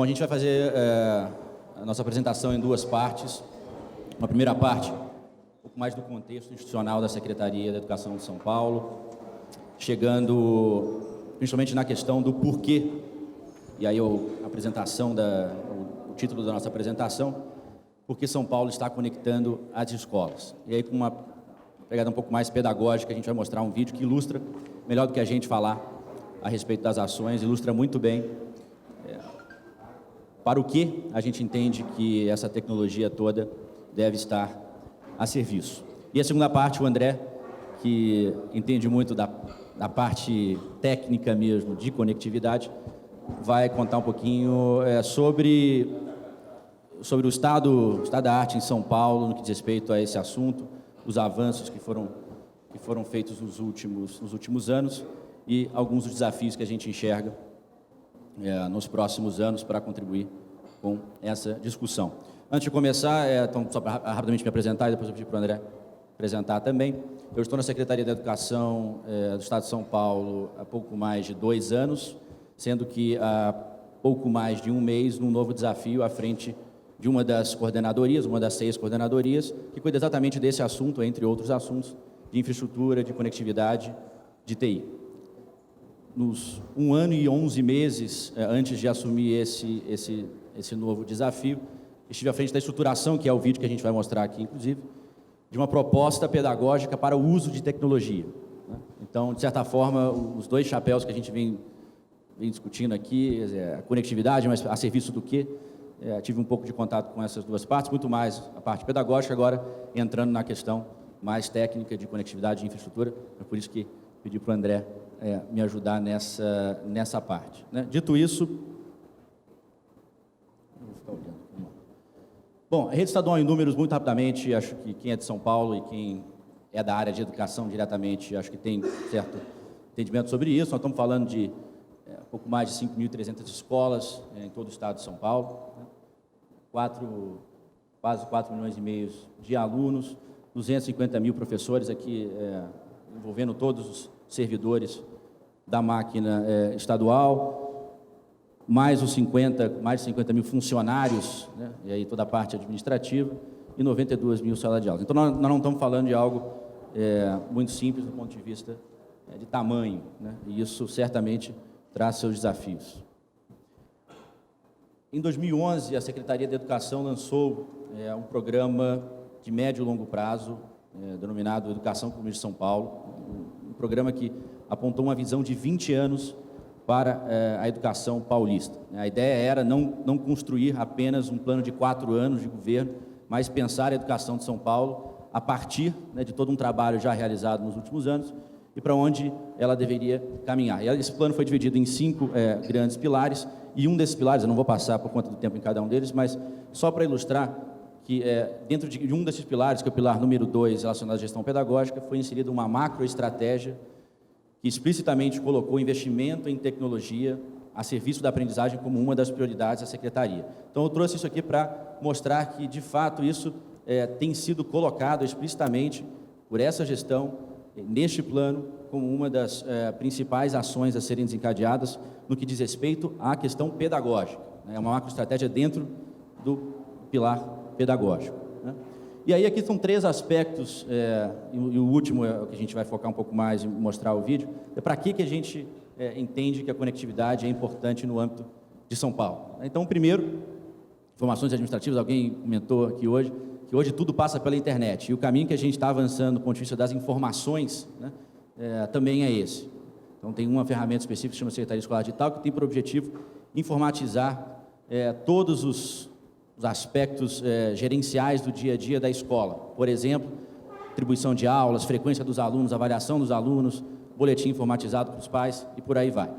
Bom, a gente vai fazer a nossa apresentação em duas partes. Uma primeira parte, um pouco mais do contexto institucional da Secretaria da Educação de São Paulo, chegando principalmente na questão do porquê, e aí a apresentação, o título da nossa apresentação, porque São Paulo está conectando as escolas. E aí, com uma pegada um pouco mais pedagógica, a gente vai mostrar um vídeo que ilustra, melhor do que a gente falar a respeito das ações, ilustra muito bem para o que a gente entende que essa tecnologia toda deve estar a serviço. E a segunda parte, o André, que entende muito da parte técnica mesmo de conectividade, vai contar um pouquinho sobre o estado da arte em São Paulo, no que diz respeito a esse assunto, os avanços que foram feitos nos últimos anos e alguns dos desafios que a gente enxerga nos próximos anos para contribuir com essa discussão. Antes de começar, então, só para rapidamente me apresentar, e depois eu pedir para o André apresentar também. Eu estou na Secretaria da Educação do Estado de São Paulo há pouco mais de 2 anos, sendo que há pouco mais de um mês, num novo desafio à frente de uma das coordenadorias, uma das 6 coordenadorias, que cuida exatamente desse assunto, entre outros assuntos, de infraestrutura, de conectividade, de TI. Nos 1 ano e 11 meses antes de assumir esse novo desafio, estive à frente da estruturação, que é o vídeo que a gente vai mostrar aqui, inclusive, de uma proposta pedagógica para o uso de tecnologia. Então, de certa forma, os 2 chapéus que a gente vem discutindo aqui, a conectividade, mas a serviço do quê? Tive um pouco de contato com essas 2 partes, muito mais a parte pedagógica, agora entrando na questão mais técnica de conectividade e infraestrutura. É por isso que pedi para o André me ajudar nessa parte. Dito isso, vou ficar olhando. Bom, a rede estadual em números, muito rapidamente, acho que quem é de São Paulo e quem é da área de educação diretamente, acho que tem certo entendimento sobre isso. Nós estamos falando de pouco mais de 5.300 escolas em todo o estado de São Paulo, quase 4 milhões e meio de alunos, 250 mil professores aqui, envolvendo todos os servidores da máquina estadual, mais de 50 mil funcionários, e aí toda a parte administrativa, e 92 mil salas de aula. Então, nós não estamos falando de algo muito simples do ponto de vista de tamanho, e isso certamente traz seus desafios. Em 2011, a Secretaria da Educação lançou um programa de médio e longo prazo, denominado Educação Comunidade de São Paulo, um programa que apontou uma visão de 20 anos para a educação paulista. A ideia era não construir apenas um plano de 4 anos de governo, mas pensar a educação de São Paulo a partir de todo um trabalho já realizado nos últimos anos e para onde ela deveria caminhar. E esse plano foi dividido em 5 grandes pilares, e um desses pilares, eu não vou passar por conta do tempo em cada um deles, mas só para ilustrar que dentro de um desses pilares, que é o pilar número 2, relacionado à gestão pedagógica, foi inserida uma macroestratégia que explicitamente colocou investimento em tecnologia a serviço da aprendizagem como uma das prioridades da Secretaria. Então, eu trouxe isso aqui para mostrar que, de fato, isso tem sido colocado explicitamente por essa gestão, neste plano, como uma das principais ações a serem desencadeadas no que diz respeito à questão pedagógica. É uma macroestratégia dentro do pilar pedagógico. E aí aqui são 3 aspectos, e o último é o que a gente vai focar um pouco mais em mostrar o vídeo, para que a gente entende que a conectividade é importante no âmbito de São Paulo. Então, primeiro, informações administrativas, alguém comentou aqui hoje, que hoje tudo passa pela internet, e o caminho que a gente está avançando do ponto de vista das informações, também é esse. Então, tem uma ferramenta específica que se chama Secretaria Escolar Digital, que tem por objetivo informatizar todos os aspectos gerenciais do dia a dia da escola. Por exemplo, atribuição de aulas, frequência dos alunos, avaliação dos alunos, boletim informatizado para os pais e por aí vai.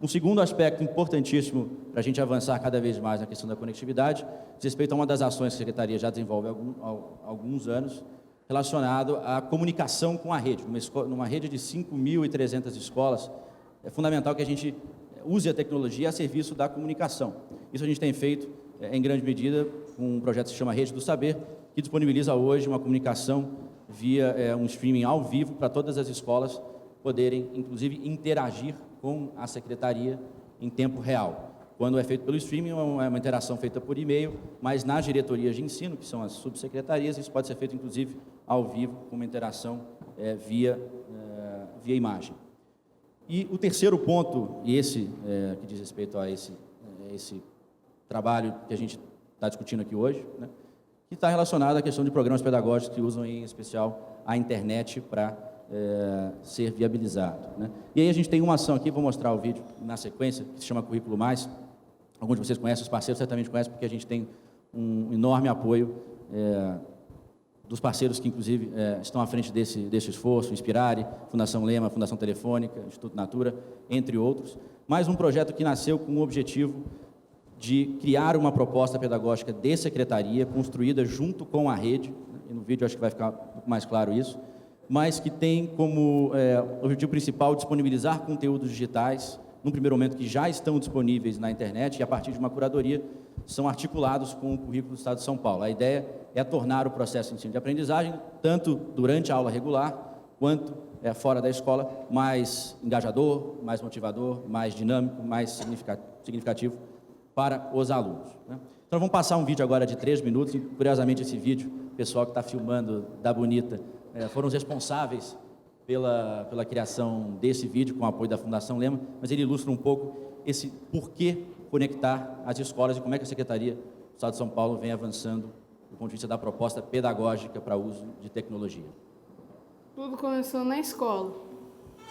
Um segundo aspecto importantíssimo para a gente avançar cada vez mais na questão da conectividade, diz respeito a uma das ações que a Secretaria já desenvolve há alguns anos, relacionado à comunicação com a rede. Numa rede de 5.300 escolas, é fundamental que a gente use a tecnologia a serviço da comunicação. Isso a gente tem feito em grande medida, com um projeto que se chama Rede do Saber, que disponibiliza hoje uma comunicação via um streaming ao vivo para todas as escolas poderem, inclusive, interagir com a Secretaria em tempo real. Quando é feito pelo streaming, é uma interação feita por e-mail, mas nas diretorias de ensino, que são as subsecretarias, isso pode ser feito, inclusive, ao vivo, com uma interação via imagem. E o terceiro ponto, e esse que diz respeito a esse trabalho que a gente está discutindo aqui hoje, né, que está relacionado à questão de programas pedagógicos que usam, em especial, a internet para ser viabilizado, né. E aí a gente tem uma ação aqui, vou mostrar o vídeo na sequência, que se chama Currículo Mais. Alguns de vocês conhecem, os parceiros certamente conhecem, porque a gente tem um enorme apoio dos parceiros que, inclusive, estão à frente desse esforço, Inspirare, Fundação Lema, Fundação Telefônica, Instituto Natura, entre outros. Mais um projeto que nasceu com o objetivo de criar uma proposta pedagógica de secretaria, construída junto com a rede, né, e no vídeo acho que vai ficar um pouco mais claro isso, mas que tem como objetivo principal disponibilizar conteúdos digitais, num primeiro momento que já estão disponíveis na internet, e a partir de uma curadoria são articulados com o currículo do Estado de São Paulo. A ideia é tornar o processo de ensino de aprendizagem, tanto durante a aula regular, quanto fora da escola, mais engajador, mais motivador, mais dinâmico, mais significativo para os alunos, né? Então, vamos passar um vídeo agora de 3 minutos, e, curiosamente, esse vídeo, o pessoal que está filmando da Bonita, foram os responsáveis pela criação desse vídeo, com o apoio da Fundação Lema, mas ele ilustra um pouco esse porquê conectar as escolas e como é que a Secretaria do Estado de São Paulo vem avançando do ponto de vista da proposta pedagógica para uso de tecnologia. Tudo começou na escola.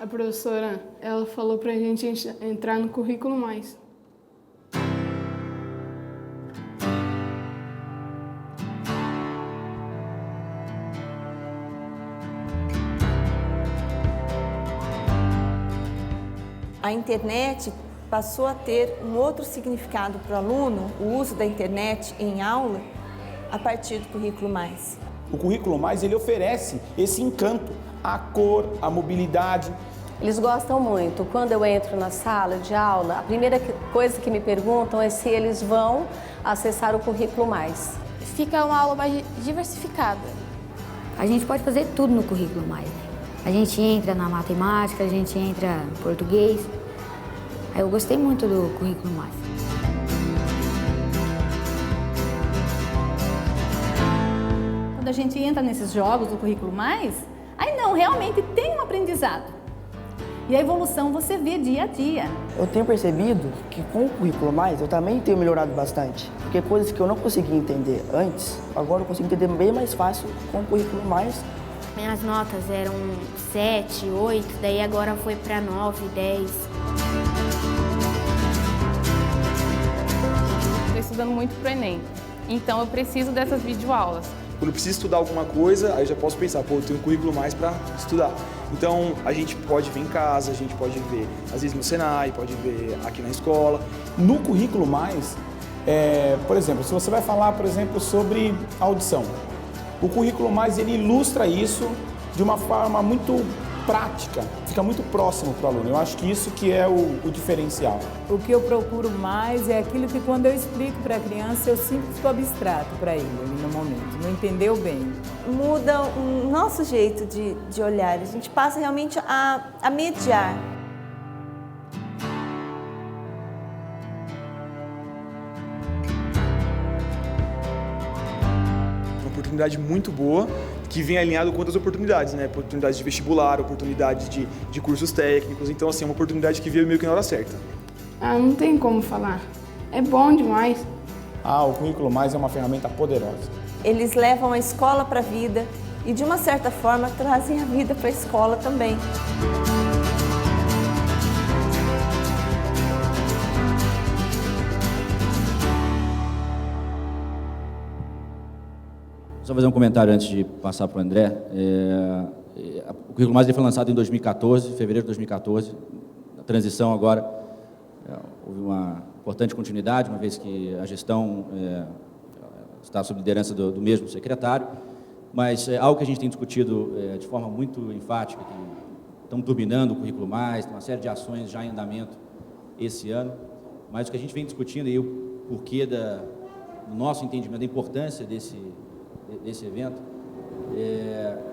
A professora, ela falou para a gente entrar no Currículo Mais. A internet passou a ter um outro significado para o aluno, o uso da internet em aula, a partir do Currículo Mais. O Currículo Mais, ele oferece esse encanto, a cor, a mobilidade. Eles gostam muito. Quando eu entro na sala de aula, a primeira coisa que me perguntam é se eles vão acessar o Currículo Mais. Fica uma aula mais diversificada. A gente pode fazer tudo no Currículo Mais. A gente entra na matemática, a gente entra no português. Eu gostei muito do Currículo Mais. Quando a gente entra nesses jogos do Currículo Mais, aí não, realmente tem um aprendizado. E a evolução você vê dia a dia. Eu tenho percebido que com o Currículo Mais eu também tenho melhorado bastante. Porque coisas que eu não conseguia entender antes, agora eu consigo entender bem mais fácil com o Currículo Mais. Minhas notas eram 7, 8, daí agora foi para 9, 10. Estou estudando muito para o Enem, então eu preciso dessas videoaulas. Quando eu preciso estudar alguma coisa, aí eu já posso pensar, pô, eu tenho um currículo mais para estudar. Então, a gente pode ver em casa, a gente pode ver, às vezes, no Senai, pode ver aqui na escola. No Currículo Mais, por exemplo, se você vai falar, por exemplo, sobre audição, o Currículo Mais, ele ilustra isso de uma forma muito prática, fica muito próximo para o aluno. Eu acho que isso que é o diferencial. O que eu procuro mais é aquilo que, quando eu explico para a criança, eu sinto que fico abstrato para ele ali no momento, não entendeu bem. Muda o nosso jeito de olhar, a gente passa realmente a mediar. Uma oportunidade muito boa, que vem alinhado com outras oportunidades, né? Oportunidades de vestibular, oportunidades de cursos técnicos. Então, assim, é uma oportunidade que veio meio que na hora certa. Não tem como falar. É bom demais. O Currículo Mais é uma ferramenta poderosa. Eles levam a escola para a vida e, de uma certa forma, trazem a vida para a escola também. Só fazer um comentário antes de passar para o André. O Currículo Mais foi lançado em 2014, fevereiro de 2014. A transição agora, houve uma importante continuidade, uma vez que a gestão está sob liderança do mesmo secretário, mas algo que a gente tem discutido de forma muito enfática, que estão turbinando o Currículo Mais, tem uma série de ações já em andamento esse ano, mas o que a gente vem discutindo e o porquê do nosso entendimento da importância desse evento,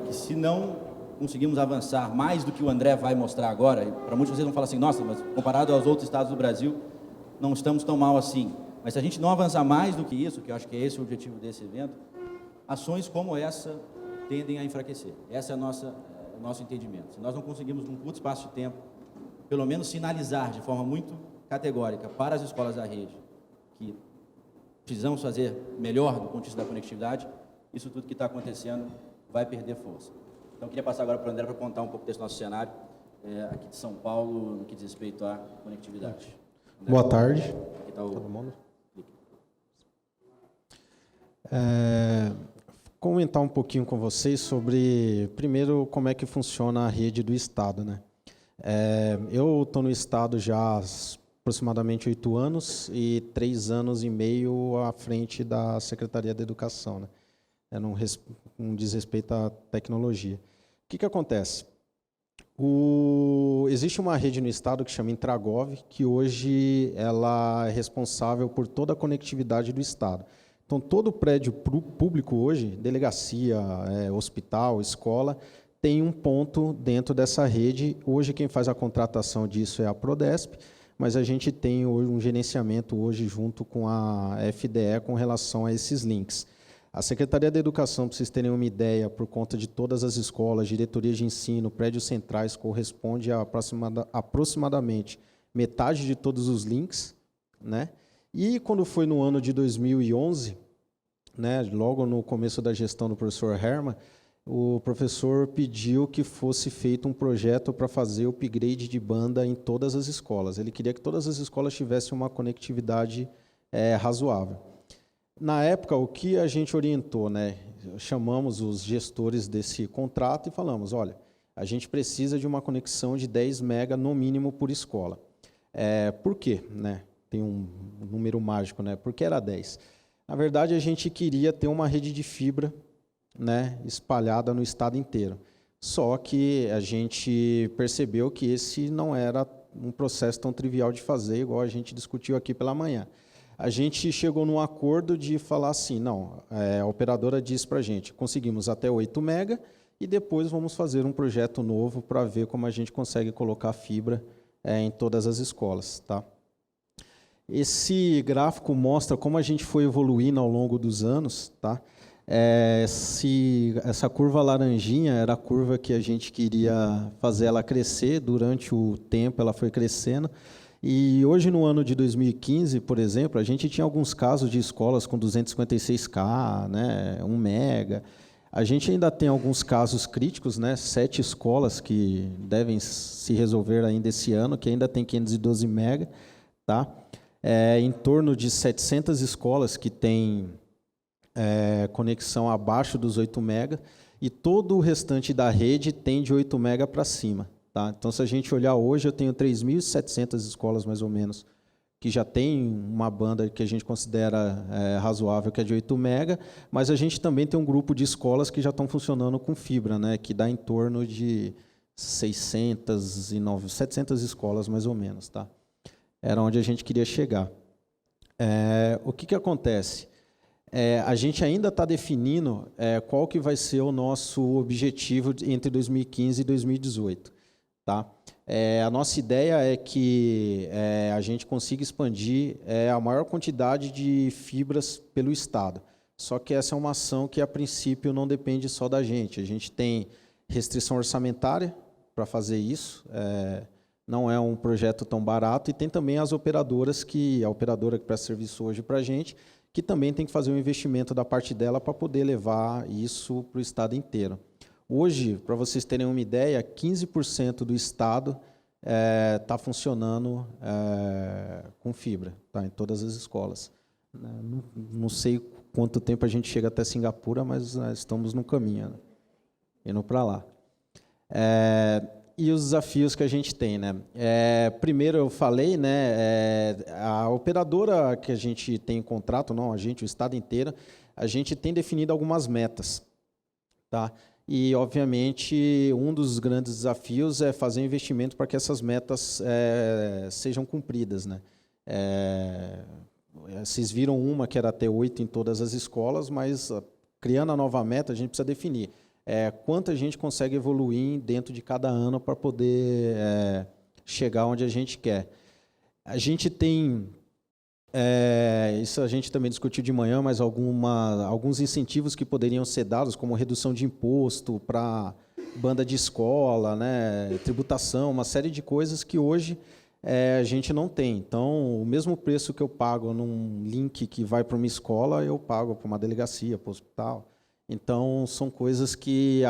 que se não conseguimos avançar mais do que o André vai mostrar agora, para muitos de vocês vão falar assim, nossa, mas comparado aos outros estados do Brasil, não estamos tão mal assim. Mas se a gente não avançar mais do que isso, que eu acho que é esse o objetivo desse evento, ações como essa tendem a enfraquecer. Esse é o nosso entendimento. Se nós não conseguimos, num curto espaço de tempo, pelo menos sinalizar de forma muito categórica para as escolas da rede que precisamos fazer melhor do ponto de vista da conectividade, isso tudo que está acontecendo vai perder força. Então, eu queria passar agora para o André para contar um pouco desse nosso cenário aqui de São Paulo, no que diz respeito à conectividade. André, boa tarde. Aqui está todo mundo. Comentar um pouquinho com vocês sobre, primeiro, como é que funciona a rede do Estado, né? Eu estou no Estado já há aproximadamente 8 anos e 3 anos e meio à frente da Secretaria da Educação, né? Não diz respeito à tecnologia. O que acontece? Existe uma rede no Estado que chama Intragov, que hoje ela é responsável por toda a conectividade do Estado. Então, todo prédio público hoje, delegacia, hospital, escola, tem um ponto dentro dessa rede. Hoje, quem faz a contratação disso é a Prodesp, mas a gente tem um gerenciamento hoje junto com a FDE com relação a esses links. A Secretaria da Educação, para vocês terem uma ideia, por conta de todas as escolas, diretorias de ensino, prédios centrais, corresponde a aproximadamente metade de todos os links, né? E quando foi no ano de 2011, né, logo no começo da gestão do professor Herman, o professor pediu que fosse feito um projeto para fazer o upgrade de banda em todas as escolas. Ele queria que todas as escolas tivessem uma conectividade razoável. Na época, o que a gente orientou, né, chamamos os gestores desse contrato e falamos, olha, a gente precisa de uma conexão de 10 mega no mínimo por escola. Por quê, né? Tem um número mágico, né? Porque era 10. Na verdade, a gente queria ter uma rede de fibra, né, espalhada no estado inteiro. Só que a gente percebeu que esse não era um processo tão trivial de fazer, igual a gente discutiu aqui pela manhã. A gente chegou num acordo de falar assim, não, a operadora disse para a gente, conseguimos até 8 mega e depois vamos fazer um projeto novo para ver como a gente consegue colocar fibra em todas as escolas, tá? Esse gráfico mostra como a gente foi evoluindo ao longo dos anos, tá? Essa curva laranjinha era a curva que a gente queria fazer ela crescer, durante o tempo ela foi crescendo, e hoje no ano de 2015, por exemplo, a gente tinha alguns casos de escolas com 256K, né, 1 mega, a gente ainda tem alguns casos críticos, né, 7 escolas que devem se resolver ainda esse ano, que ainda tem 512 mega, tá? Em torno de 700 escolas que têm conexão abaixo dos 8 mega e todo o restante da rede tem de 8 mega para cima. Tá? Então, se a gente olhar hoje, eu tenho 3.700 escolas, mais ou menos, que já tem uma banda que a gente considera razoável, que é de 8 mega, mas a gente também tem um grupo de escolas que já estão funcionando com fibra, né, que dá em torno de 700 escolas, mais ou menos. Tá? Era onde a gente queria chegar. O que acontece? A gente ainda está definindo qual que vai ser o nosso objetivo entre 2015 e 2018. Tá? A nossa ideia é que a gente consiga expandir a maior quantidade de fibras pelo Estado. Só que essa é uma ação que, a princípio, não depende só da gente. A gente tem restrição orçamentária para fazer isso. Não é um projeto tão barato, e tem também as operadoras, a operadora que presta serviço hoje para a gente, que também tem que fazer um investimento da parte dela para poder levar isso para o estado inteiro. Hoje, para vocês terem uma ideia, 15% do estado está funcionando com fibra, tá, em todas as escolas. Não sei quanto tempo a gente chega até Singapura, mas estamos no caminho, né, indo para lá. E os desafios que a gente tem, né? Primeiro eu falei, né? A operadora que a gente tem em contrato, não, a gente, o estado inteiro, a gente tem definido algumas metas, tá? E obviamente um dos grandes desafios é fazer investimento para que essas metas sejam cumpridas, né? Vocês viram uma que era até 8 em todas as escolas, mas criando a nova meta a gente precisa definir quanto a gente consegue evoluir dentro de cada ano para poder chegar onde a gente quer. A gente tem Isso a gente também discutiu de manhã, mas alguns incentivos que poderiam ser dados, como redução de imposto para banda de escola, né, tributação, uma série de coisas que hoje a gente não tem. Então, o mesmo preço que eu pago num link que vai para uma escola, eu pago para uma delegacia, para o hospital. Então, são coisas que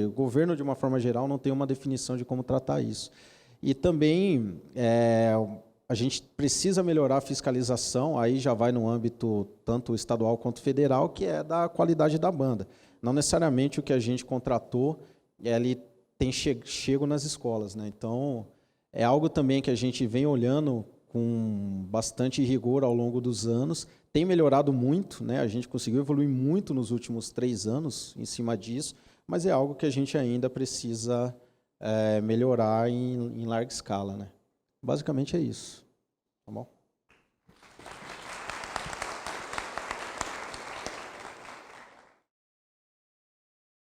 o governo, de uma forma geral, não tem uma definição de como tratar isso. E também a gente precisa melhorar a fiscalização, aí já vai no âmbito tanto estadual quanto federal, que é da qualidade da banda. Não necessariamente o que a gente contratou, ele tem chego nas escolas, né? Então, é algo também que a gente vem olhando com bastante rigor ao longo dos anos. Tem melhorado muito, né? A gente conseguiu evoluir muito nos últimos 3 anos em cima disso, mas é algo que a gente ainda precisa melhorar em larga escala, né? Basicamente é isso. Tá bom?